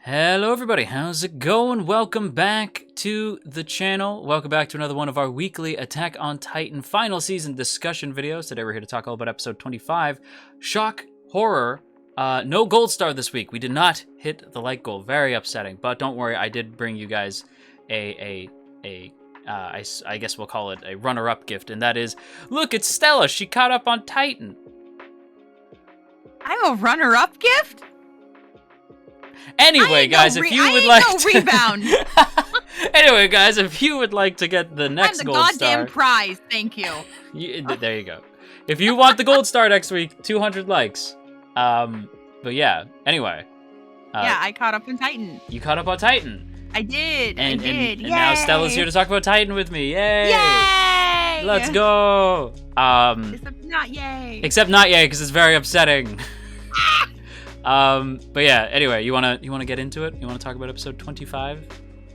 Hello everybody, how's it going? Welcome back to the channel. Welcome back to another one of our weekly Attack on Titan final season discussion videos. Today we're here to talk all about episode 25, Shock Horror. No gold star this week. We did not hit the like goal. Very upsetting, but don't worry, I did bring you guys I guess we'll call it a runner-up gift, and that is, look, it's Stella. She caught up on Titan. I'm a runner-up gift? Anyway, guys, if you would like to... rebound. Anyway, guys, if you would like to get the next gold star... I'm the goddamn prize, thank you. There you go. If you want the gold star next week, 200 likes. But yeah, anyway. Yeah, I caught up on Titan. You caught up on Titan. I did, And now Stella's here to talk about Titan with me. Yay! Yay! Let's go! Except not yay. Except not yay, because it's very upsetting. But yeah, anyway, you wanna get into it? You wanna talk about episode 25?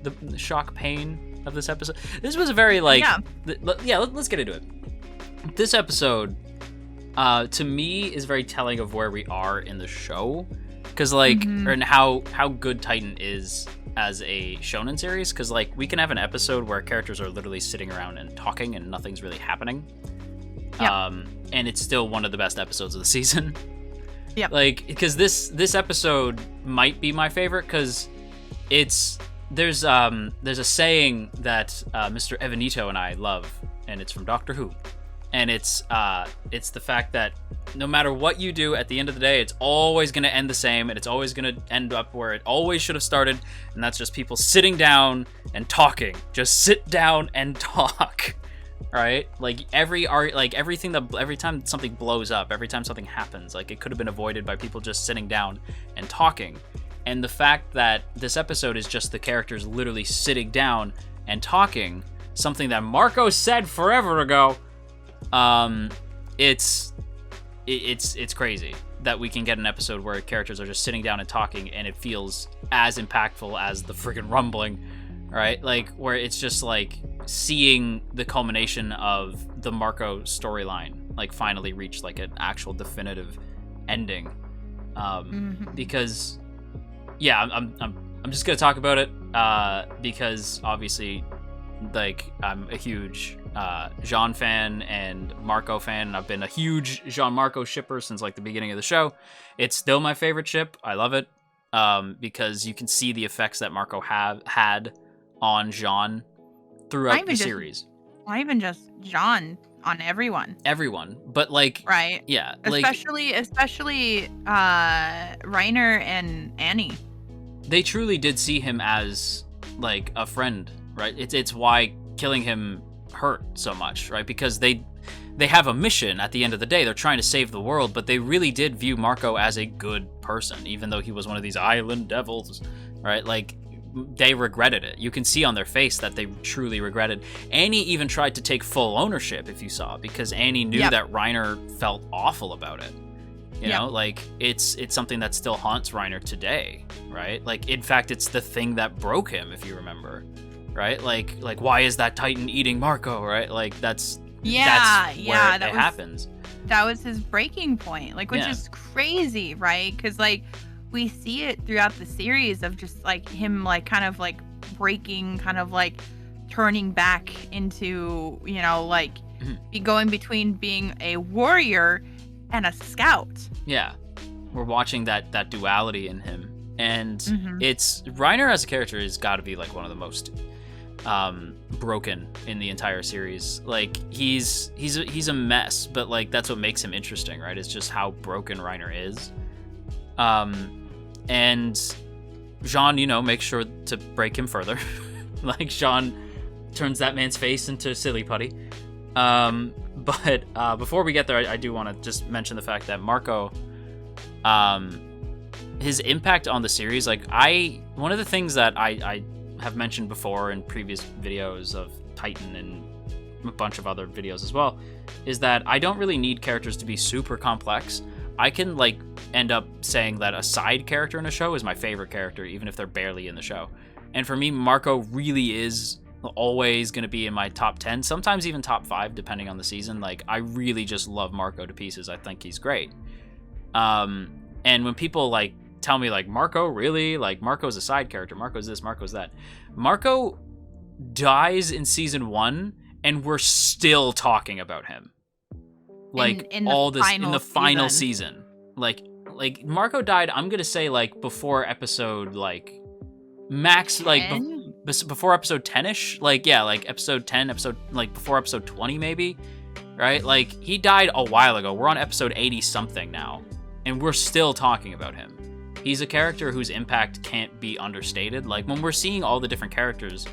The shock pain of this episode? This was a very, like... Yeah, let's get into it. This episode, to me, is very telling of where we are in the show. Because, like, and how good Titan is as a shonen series. Because, like, we can have an episode where characters are literally sitting around and talking and nothing's really happening. Yep. And it's still one of the best episodes of the season. Yep. Like, because this episode might be my favorite because there's a saying that Mr. Evanito and I love, and it's from Doctor Who, and it's the fact that no matter what you do, at the end of the day, it's always going to end the same, and it's always going to end up where it always should have started, and that's just people sitting down and talking. Just sit down and talk. Right? Like every time something blows up, every time something happens, like it could have been avoided by people just sitting down and talking. And the fact that this episode is just the characters literally sitting down and talking, something that Marco said forever ago, it's crazy that we can get an episode where characters are just sitting down and talking and it feels as impactful as the friggin' rumbling, right? Like where it's just like seeing the culmination of the Marco storyline like finally reach like an actual definitive ending. Because yeah, I'm just gonna talk about it because obviously like I'm a huge Jean fan and Marco fan, and I've been a huge Jean Marco shipper since like the beginning of the show. It's still my favorite ship. I love it because you can see the effects that Marco had on Jean throughout the series. Not even just Jean, on everyone. Everyone, but like, right? Yeah, especially Reiner and Annie. They truly did see him as like a friend, right? It's why killing him hurt so much, right? Because they have a mission at the end of the day. They're trying to save the world, but they really did view Marco as a good person, even though he was one of these island devils, right? Like, they regretted it. You can see on their face that they truly regretted. Annie even tried to take full ownership, if you saw, because Annie knew that Reiner felt awful about it. You know, like it's something that still haunts Reiner today, right? Like, in fact, it's the thing that broke him, if you remember, right? Like why is that Titan eating Marco, right? Like that's where it happens. That was his breaking point, like, which is crazy, right? Because like, we see it throughout the series of just like him like kind of like breaking, kind of like turning back into, you know, like going between being a warrior and a scout. Yeah, we're watching that duality in him, and it's Reiner as a character has got to be like one of the most broken in the entire series. Like he's a mess, but like that's what makes him interesting, right? It's just how broken Reiner is. And Jean, you know, makes sure to break him further. Like, Jean turns that man's face into silly putty. But before we get there, I do want to just mention the fact that Marco, his impact on the series, like, one of the things that I have mentioned before in previous videos of Titan and a bunch of other videos as well, is that I don't really need characters to be super complex. I can like end up saying that a side character in a show is my favorite character, even if they're barely in the show. And for me, Marco really is always going to be in my top 10, sometimes even top 5, depending on the season. Like, I really just love Marco to pieces. I think he's great. And when people like tell me like, Marco, really? Like, Marco's a side character. Marco's this, Marco's that. Marco dies in season 1, and we're still talking about him. Like, in all this final in the final season. season. Like Marco died, I'm gonna say, like, before episode, like, max, 10? like, before episode 10-ish? Like, yeah, like, episode 10, like, before episode 20, maybe? Right? Like, he died a while ago. We're on episode 80-something now, and we're still talking about him. He's a character whose impact can't be understated. Like, when we're seeing all the different characters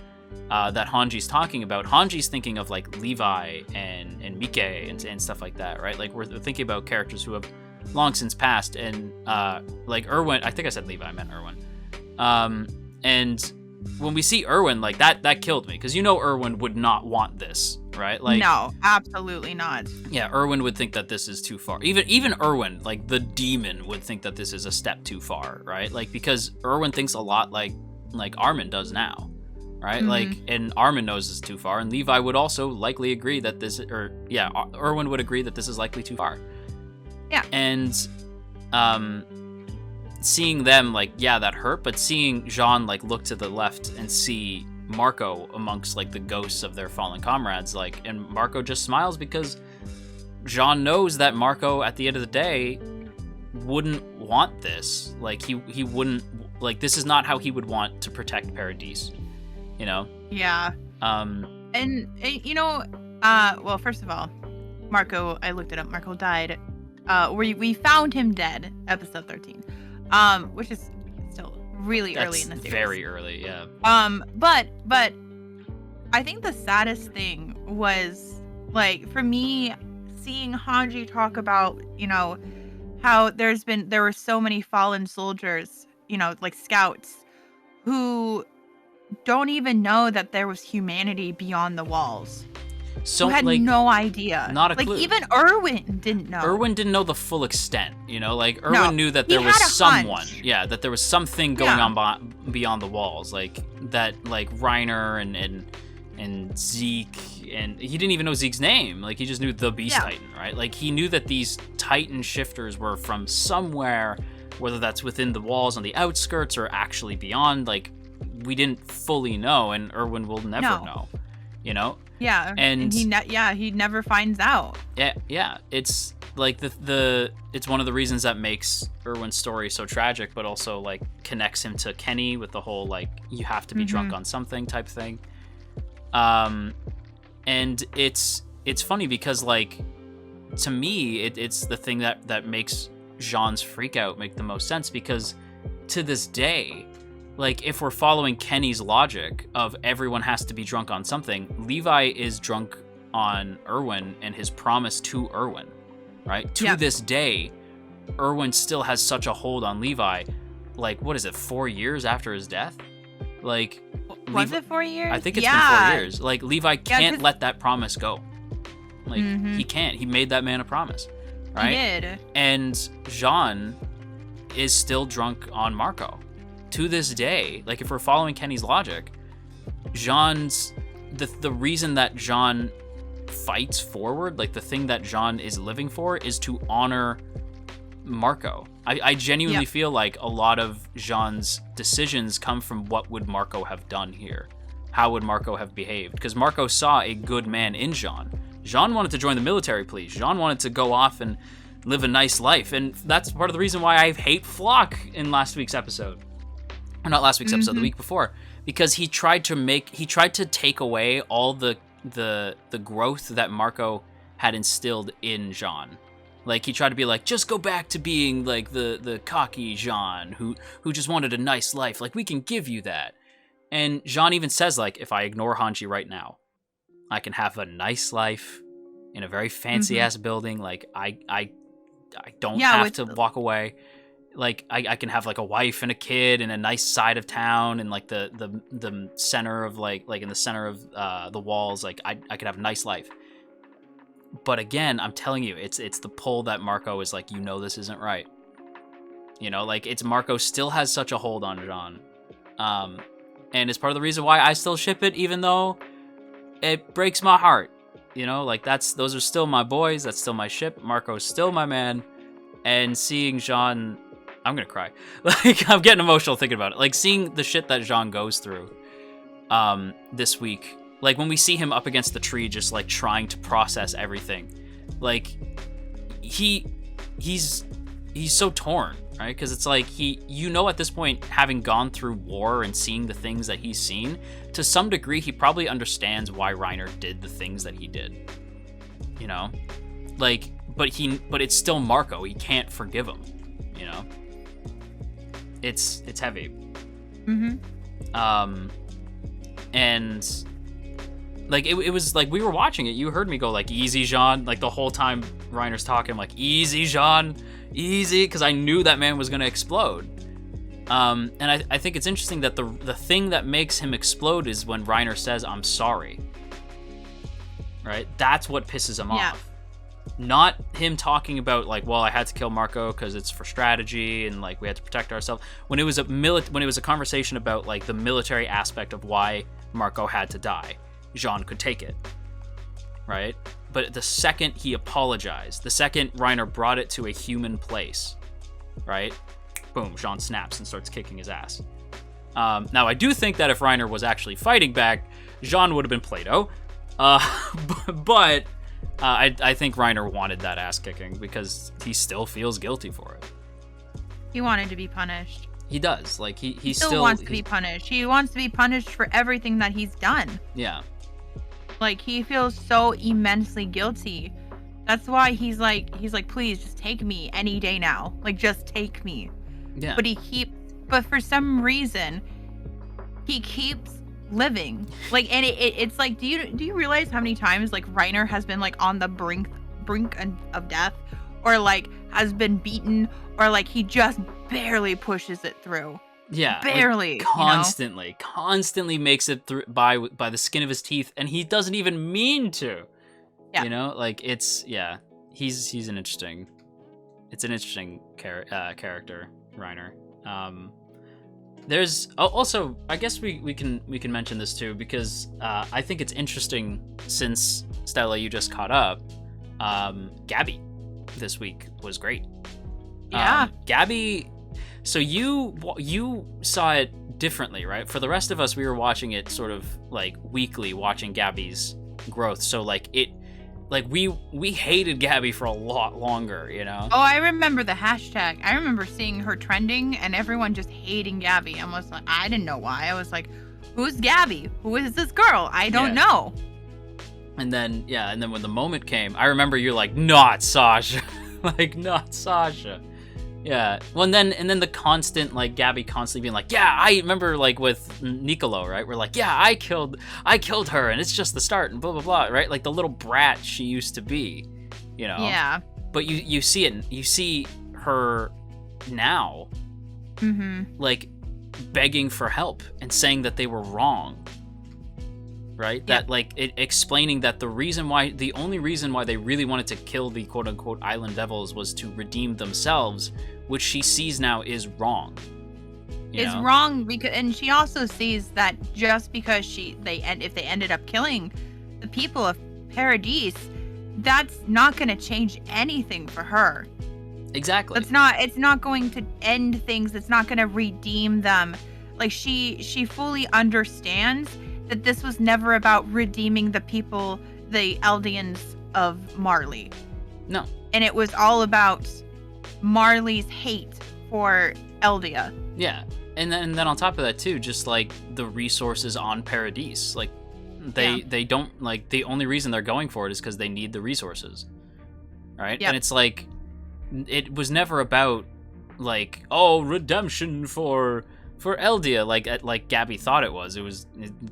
that Hanji's talking about, Hanji's thinking of, like, Levi and Mike and stuff like that, right? Like, we're thinking about characters who have long since passed, and, like, Erwin, I think I said Levi, I meant Erwin. And when we see Erwin, like, that killed me, because Erwin would not want this, right? Like, no, absolutely not. Yeah, Erwin would think that this is too far. Even Erwin, like, the demon, would think that this is a step too far, right? Like, because Erwin thinks a lot like Armin does now, right? Mm-hmm. Like, and Armin knows it's too far, and Levi would also likely agree that Erwin would agree that this is likely too far. Yeah. And, seeing them, like, yeah, that hurt, but seeing Jean, like, look to the left and see Marco amongst, like, the ghosts of their fallen comrades, like, and Marco just smiles because Jean knows that Marco, at the end of the day, wouldn't want this. Like, he wouldn't, like, this is not how he would want to protect Paradis, Yeah. And, well, first of all, Marco, I looked it up, Marco died, we found him dead, episode 13, which is still really early in the series. Very early, yeah. But I think the saddest thing was, like, for me, seeing Hanji talk about, how there were so many fallen soldiers, like scouts, who don't even know that there was humanity beyond the walls. So, who had no idea. Not a clue. Like, even Erwin didn't know. Erwin didn't know the full extent, Like, Erwin knew that there was someone. Yeah, that there was something going on beyond the walls. Like, that, like, Reiner and Zeke, and he didn't even know Zeke's name. Like, he just knew the Beast Titan, right? Like, he knew that these Titan shifters were from somewhere, whether that's within the walls on the outskirts or actually beyond. Like, we didn't fully know, and Erwin will never know, Yeah, and he never finds out. Yeah. It's like it's one of the reasons that makes Erwin's story so tragic, but also, like, connects him to Kenny with the whole, like, you have to be drunk on something type thing. And it's funny because, like, to me, it's the thing that makes Jean's freak out make the most sense, because to this day, like, if we're following Kenny's logic of everyone has to be drunk on something, Levi is drunk on Erwin and his promise to Erwin, right? To this day, Erwin still has such a hold on Levi. Like, what is it, 4 years after his death? Like, was it 4 years? I think it's been 4 years. Like, Levi can't let that promise go. Like, he can't. He made that man a promise, right? He did. And Jean is still drunk on Marco. To this day, like, if we're following Kenny's logic, Jean's the reason that Jean fights forward, like, the thing that Jean is living for, is to honor Marco. I genuinely feel like a lot of Jean's decisions come from what would Marco have done here? How would Marco have behaved? Because Marco saw a good man in Jean. Jean wanted to join the military police. Jean wanted to go off and live a nice life, and that's part of the reason why I hate Floch in last week's episode. Or not last week's episode, the week before, because he tried to take away all the growth that Marco had instilled in Jean. Like, he tried to be like, just go back to being, like, the cocky Jean who just wanted a nice life. Like, we can give you that. And Jean even says, like, if I ignore Hanji right now, I can have a nice life in a very fancy ass building. Like, I don't have to walk away. Like, I can have, like, a wife and a kid in a nice side of town, and, like, the center of, like in the center of the walls. Like, I could have a nice life. But again, I'm telling you, it's the pull that Marco is like, this isn't right. Like, it's Marco still has such a hold on Jean. And it's part of the reason why I still ship it, even though it breaks my heart. Like, those are still my boys. That's still my ship. Marco's still my man. And seeing Jean I'm gonna cry. Like, I'm getting emotional thinking about it. Like, seeing the shit that Jean goes through this week. Like, when we see him up against the tree just, like, trying to process everything. Like, he's so torn, right? Because it's like, at this point, having gone through war and seeing the things that he's seen, to some degree, he probably understands why Reiner did the things that he did. You know? Like, but it's still Marco. He can't forgive him, you know? It's heavy. Mm-hmm. And like it was like we were watching it. You heard me go like, "Easy, Jean." Like the whole time Reiner's talking, I'm like, "Easy, Jean, easy," because I knew that man was gonna explode. And I think it's interesting that the thing that makes him explode is when Reiner says, "I'm sorry." Right? That's what pisses him off. Not him talking about like, well, I had to kill Marco because it's for strategy and like we had to protect ourselves. When it was a conversation about like the military aspect of why Marco had to die, Jean could take it, right? But the second he apologized, the second Reiner brought it to a human place, right? Boom, Jean snaps and starts kicking his ass. Now, I do think that if Reiner was actually fighting back, Jean would have been Plato. But I think Reiner wanted that ass kicking because he still feels guilty for it. He wanted to be punished. He does. Like he still wants to be punished. He wants to be punished for everything that he's done. Yeah. Like he feels so immensely guilty. That's why he's like, please just take me any day now. Like just take me. Yeah. But for some reason, he keeps living. Like, and it's like, do you realize how many times like Reiner has been like on the brink of death, or like has been beaten, or like he just barely pushes it through. Yeah, barely, like constantly makes it through by the skin of his teeth, and he doesn't even mean to. Yeah. You know, like he's an interesting character, Reiner. There's also, I guess we can mention this too, because I think it's interesting since Stella, you just caught up. Gabi this week was great. Yeah. Gabi, so you saw it differently, right? For the rest of us, we were watching it sort of like weekly, watching Gabi's growth. So like we hated Gabi for a lot longer, you know? Oh, I remember the hashtag. I remember seeing her trending and everyone just hating Gabi. I didn't know why. I was like, who's Gabi? Who is this girl? I don't know. And then when the moment came, I remember you're like, not Sasha. Like, not Sasha. Yeah. Well, and then the constant, like, Gabi constantly being like, yeah, I remember, like, with Nicolo, right? We're like, yeah, I killed her, and it's just the start, and blah, blah, blah, right? Like, the little brat she used to be, you know? Yeah. But you see it, you see her now, like, begging for help and saying that they were wrong, right? Yeah. That, like, explaining that the only reason why they really wanted to kill the quote-unquote Island Devils was to redeem themselves, which she sees now is wrong. Is wrong, because, and she also sees that just because if they ended up killing the people of Paradise, that's not going to change anything for her. Exactly. It's not going to end things. It's not going to redeem them. Like, she fully understands that this was never about redeeming the people, the Eldians of Marley. No. And it was all about Marley's hate for Eldia. Yeah. And then on top of that too, just like the resources on Paradise, like they don't, like, the only reason they're going for it is because they need the resources, right? Yep. And it's like, it was never about like, oh, redemption for Eldia, like Gabi thought it was.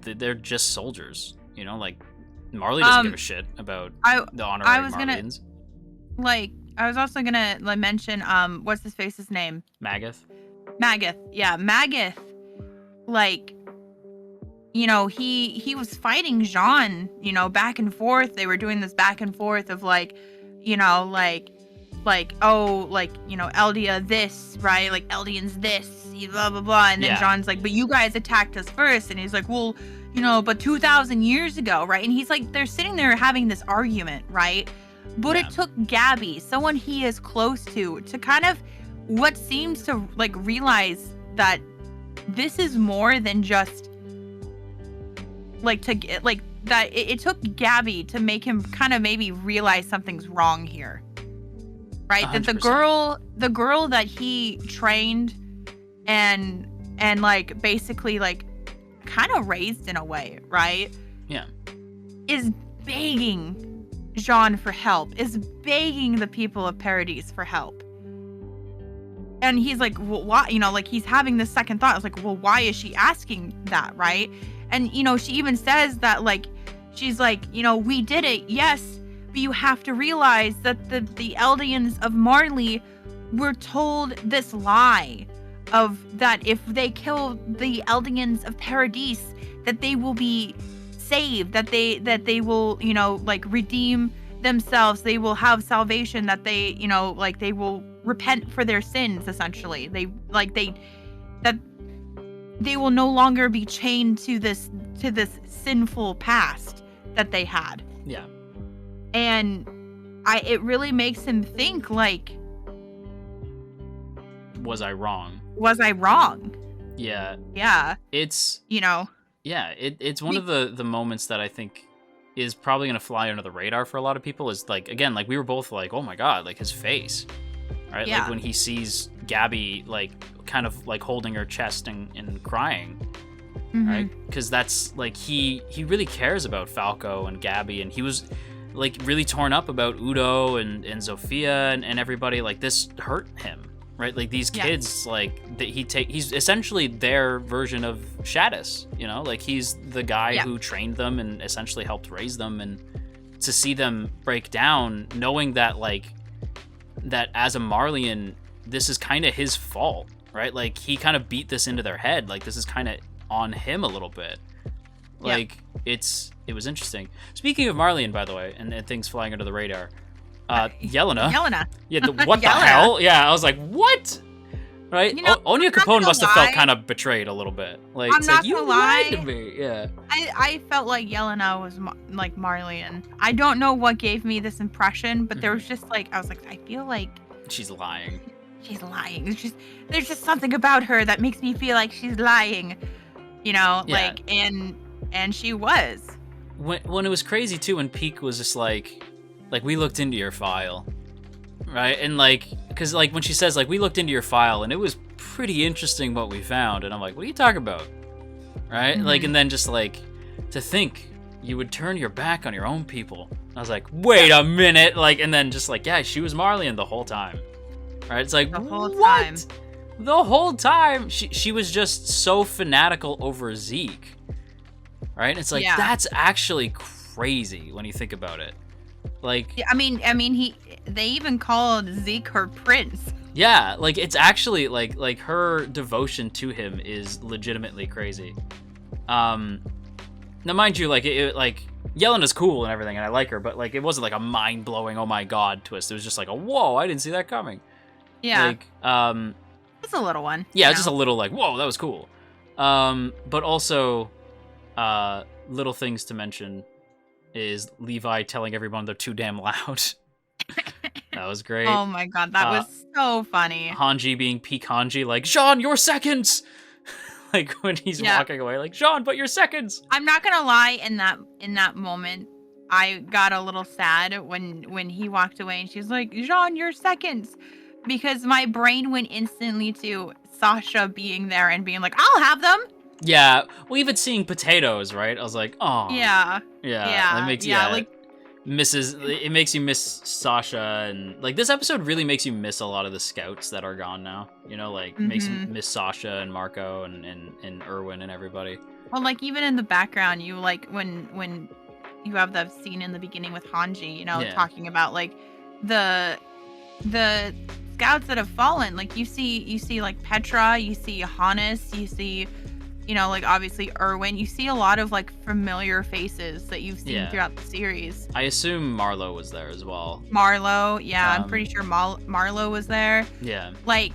They're just soldiers, you know. Like, Marley doesn't give a shit about the honorary Marleyans. I was also gonna mention what's his face's name? Magath. Yeah, Magath. Like, you know, he was fighting Jean, you know, back and forth. They were doing this back and forth of like, you know, like, oh, like, you know, Eldia this, right? Like, Eldians this, blah, blah, blah. And then Jean's like, but you guys attacked us first. And he's like, well, you know, but 2,000 years ago, right? And he's like, they're sitting there having this argument, right? But it took Gabi, someone he is close to kind of what seems to like realize that this is more than just like to get like that it took Gabi to make him kind of maybe realize something's wrong here. Right? 100%. That the girl that he trained and like basically like kind of raised in a way, right? Yeah. Is begging Jean for help, is begging the people of Paradise for help. And he's like, well, why? You know, like he's having this second thought. It's like, well, why is she asking that, right? And, you know, she even says that, like, she's like, you know, we did it, yes, but you have to realize that the Eldians of Marley were told this lie of that if they kill the Eldians of Paradise, that they will be saved, that they will, you know, like redeem themselves, they will have salvation, that they, you know, like they will repent for their sins, essentially. That they will no longer be chained to this sinful past that they had. Yeah. And it really makes him think, like, was I wrong? Was I wrong? Yeah. Yeah. It's, you know. Yeah, it's one of the moments that I think is probably going to fly under the radar for a lot of people, is like, again, like we were both like, oh my God, like his face, right? Yeah. Like when he sees Gabi, like kind of like holding her chest and crying, right? Because that's like, he really cares about Falco and Gabi, and he was like really torn up about Udo and Zofia and everybody. Like this hurt him, right? Like these kids, like he's essentially their version of Shadis, you know, like he's the guy who trained them and essentially helped raise them, and to see them break down, knowing that like that as a Marleyan, this is kind of his fault, right? Like he kind of beat this into their head, like this is kind of on him a little bit. Like it was interesting. Speaking of Marleyan, by the way, and things flying under the radar, Yelena. Yeah, what the hell? Yeah, I was like, what? Right? You know, Onya Capone must have felt kind of betrayed a little bit. Like, I'm not you lied to me. Yeah. I felt like Yelena was like Marleyan. I don't know what gave me this impression, but there was just like, I was like, I feel like she's lying. She's lying. There's just something about her that makes me feel like she's lying. You know, like, and she was. When it was crazy too, when Peak was just like we looked into your file, right? And like, because like when she says like we looked into your file and it was pretty interesting what we found, and I'm like, what are you talking about, right? Like, and then just like to think you would turn your back on your own people. I was like, wait a minute, like, and then just like, yeah, she was Marleyan the whole time, right? It's like, the whole what? Time. The whole time she was just so fanatical over Zeke, right? And it's like, that's actually crazy when you think about it. Like, I mean, they even called Zeke her prince. Yeah, like it's actually like her devotion to him is legitimately crazy. Now, mind you, like like Yelena's cool and everything, and I like her, but like it wasn't like a mind blowing, oh my God twist. It was just like a whoa, I didn't see that coming. Yeah. Like it's a little one. Yeah, it's just a little like, whoa, that was cool. But also, little things to mention is Levi telling everyone they're too damn loud. That was great. Oh my God, that was so funny. Hanji being peak Hanji, like, Jean, your seconds! Like when he's walking away, like, Jean, but your seconds! I'm not gonna lie, in that moment, I got a little sad when he walked away and she's like, Jean, your seconds! Because my brain went instantly to Sasha being there and being like, I'll have them! Yeah, well, even seeing potatoes, right? I was like, oh. Yeah. It makes it makes you miss Sasha, and like this episode really makes you miss a lot of the scouts that are gone now. You know, like makes you miss Sasha and Marco and Erwin and everybody. Well, like even in the background, you like when you have that scene in the beginning with Hanji, you know, talking about like the scouts that have fallen. Like you see like Petra, you see Hannes, you see, you know, like obviously Erwin. You see a lot of like familiar faces that you've seen throughout the series. I assume Marlowe was there as well. Marlowe, yeah, I'm pretty sure Marlowe was there. Yeah. Like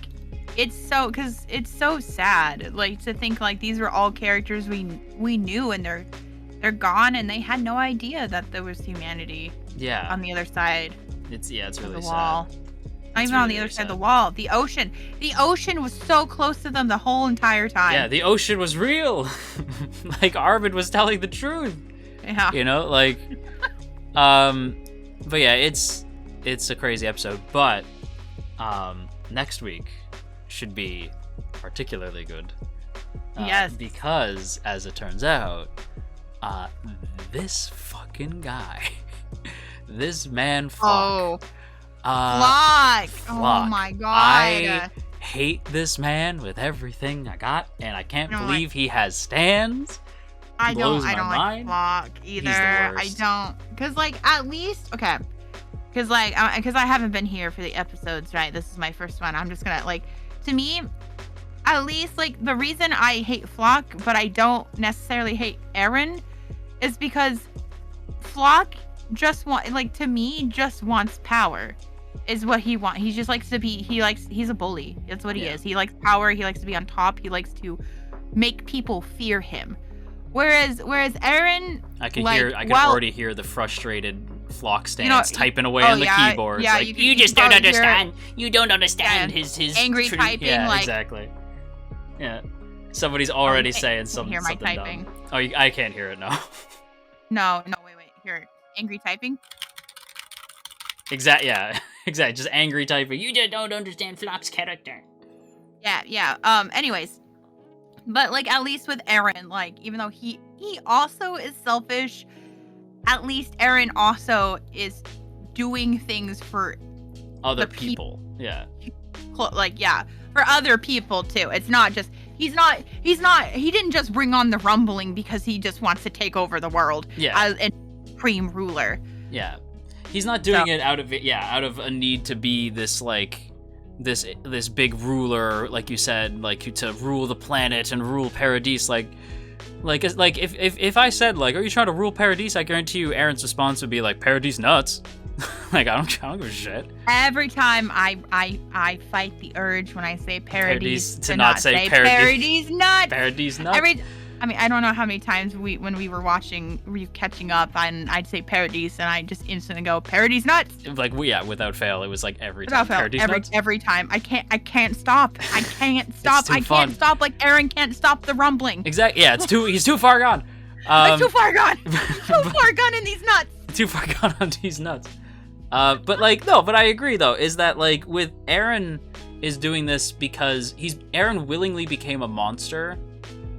it's so sad, like to think like these were all characters we knew, and they're gone, and they had no idea that there was humanity. Yeah. On the other side. It's really the wall. sad. Not even on the other side of the wall. The ocean. The ocean was so close to them the whole entire time. Yeah, the ocean was real. Like Armin was telling the truth. Yeah. You know, like, but yeah, it's a crazy episode. But next week should be particularly good. Yes. Because, as it turns out, this fucking guy, this man Floch. Floch. Floch. Oh my god. I hate this man with everything I got, and I can't believe he has stands. I don't mind. like Floch either. He's the worst. I don't, cause like at least okay, cause I haven't been here for the episodes, right? This is my first one. I'm just gonna like, to me, at least like the reason I hate Floch, but I don't necessarily hate Eren, is because Floch just wants power. Is what he wants. He just likes to be. He's a bully. That's what he is. He likes power. He likes to be on top. He likes to make people fear him. Whereas Eren, I can already hear the frustrated Floch stands typing away on the keyboard. Yeah, like, you just don't understand. You don't understand his angry typing. Yeah, like, exactly. Yeah, somebody's already saying something. Hear my something typing. dumb. Oh, I can't hear it now. No, wait. Here, angry typing. Yeah, exactly. Just angry typing. You just don't understand Floch's character. Yeah. Anyways, but like at least with Eren, like even though he also is selfish, at least Eren also is doing things for other people. Yeah. Like for other people too. It's not just he didn't just bring on the rumbling because he just wants to take over the world. Yeah. As a supreme ruler. Yeah. He's not doing it out of a need to be this like this big ruler, like you said, like to rule the planet and rule Paradise. Like if I said like, are you trying to rule Paradise? I guarantee you, Eren's response would be like, Paradise nuts. Like I don't give a shit. Every time I fight the urge when I say Paradise to not say Paradise nuts. Paradise nuts. I don't know how many times when we were catching up, and I'd say Paradise, and I just instantly go Paradise nuts. Like without fail, it was like every time. Every time. I can't stop. I can't stop. Can't stop. Like Eren can't stop the rumbling. Exactly. Yeah, he's too far gone. He's too far gone. Too far gone in these nuts. Too far gone on these nuts. But I agree though, is that like with Eren is doing this because Eren willingly became a monster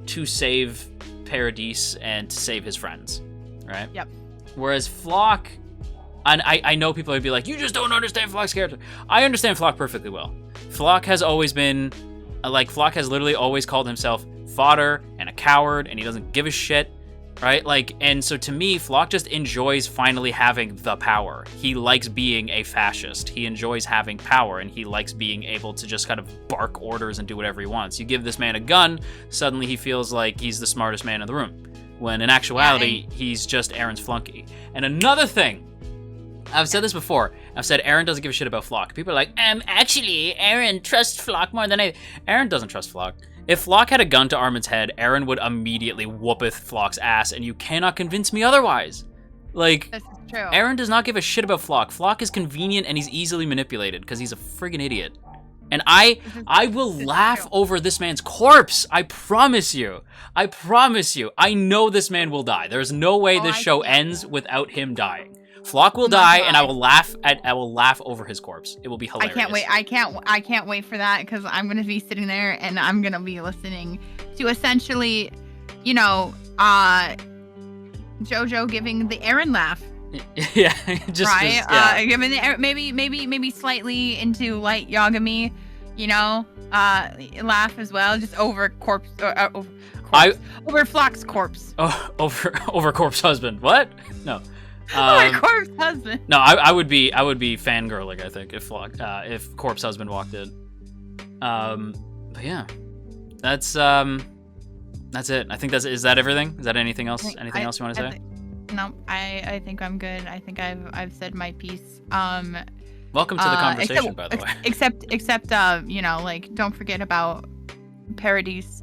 to save Paradise and to save his friends, right? Yep. Whereas Floch, and I know people would be like, you just don't understand Floch's character. I understand Floch perfectly well. Floch has always been, Floch has literally always called himself fodder and a coward, and he doesn't give a shit, right? Like, and so to me, Floch just enjoys finally having the power. He likes being a fascist. He enjoys having power, and he likes being able to just kind of bark orders and do whatever he wants. You give this man a gun, suddenly he feels like he's the smartest man in the room, when in actuality, he's just Eren's flunky. And another thing, I've said this before, I've said Eren doesn't give a shit about Floch. People are like, actually, Eren trusts Floch more than Eren doesn't trust Floch. If Floch had a gun to Armin's head, Eren would immediately whoopeth Floch's ass, and you cannot convince me otherwise. Like, this is true. Eren does not give a shit about Floch. Floch is convenient and he's easily manipulated because he's a friggin' idiot. And I will laugh over this man's corpse. I promise you. I know this man will die. There's no way this show ends without him dying. Floch will die, and I will laugh over his corpse. It will be hilarious. I can't wait for that, because I'm gonna be sitting there and I'm gonna be listening to essentially, JoJo giving the Eren laugh. Yeah, just right. Yeah. Giving the maybe slightly into light Yagami, laugh as well, just over corpse. Over Floch's corpse. Oh, over corpse husband. What? No. Corpse husband. No, I would be fangirling, I think, if Corpse Husband walked in. But yeah, that's it. I think is that everything? Is that anything else? Anything else you want to say? No, I think I'm good. I think I've said my piece. Welcome to the conversation, by the way. Except don't forget about Paradise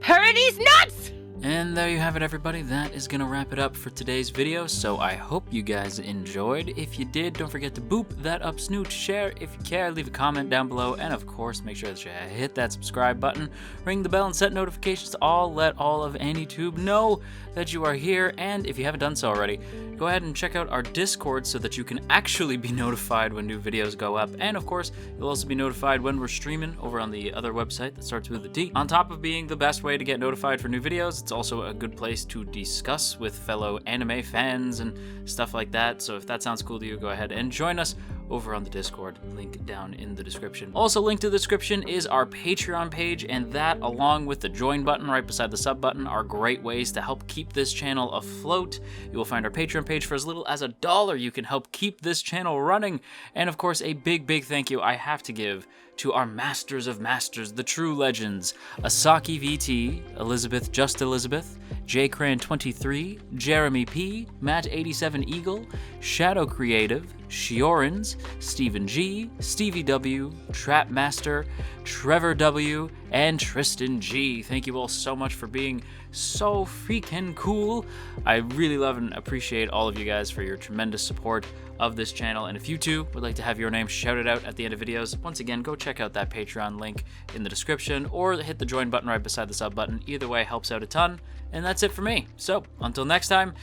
nuts. And there you have it, everybody. That is going to wrap it up for today's video, so I hope you guys enjoyed. If you did, don't forget to boop that up snoot, share if you care, leave a comment down below, and of course, make sure that you hit that subscribe button, ring the bell, and set notifications to all. Let all of AnyTube know that you are here, and if you haven't done so already, go ahead and check out our Discord so that you can actually be notified when new videos go up, and of course, you'll also be notified when we're streaming over on the other website that starts with a D. On top of being the best way to get notified for new videos, it's also a good place to discuss with fellow anime fans and stuff like that, so if that sounds cool to you, go ahead and join us over on the Discord, link down in the description. Also linked to the description is our Patreon page, and that, along with the join button right beside the sub button, are great ways to help keep this channel afloat. You will find our Patreon page for as little as $1. You can help keep this channel running, and of course, a big thank you I have to give to our masters of masters, the true legends, Asaki VT, Elizabeth Just Elizabeth, JCran23, Jeremy P, Matt87 Eagle, Shadow Creative, Shiorans, Stephen G, Stevie W, Trapmaster, Trevor W, and Tristan G. Thank you all so much for being so freaking cool. I really love and appreciate all of you guys for your tremendous support of this channel, and if you too would like to have your name shouted out at the end of videos, once again, go check out that Patreon link in the description, or hit the join button right beside the sub button. Either way helps out a ton, and that's it for me. So, until next time,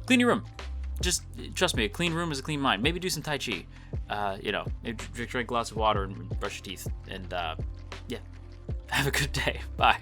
clean your room. Just trust me, a clean room is a clean mind. Maybe do some Tai Chi. Drink lots of water and brush your teeth. And yeah, have a good day. Bye.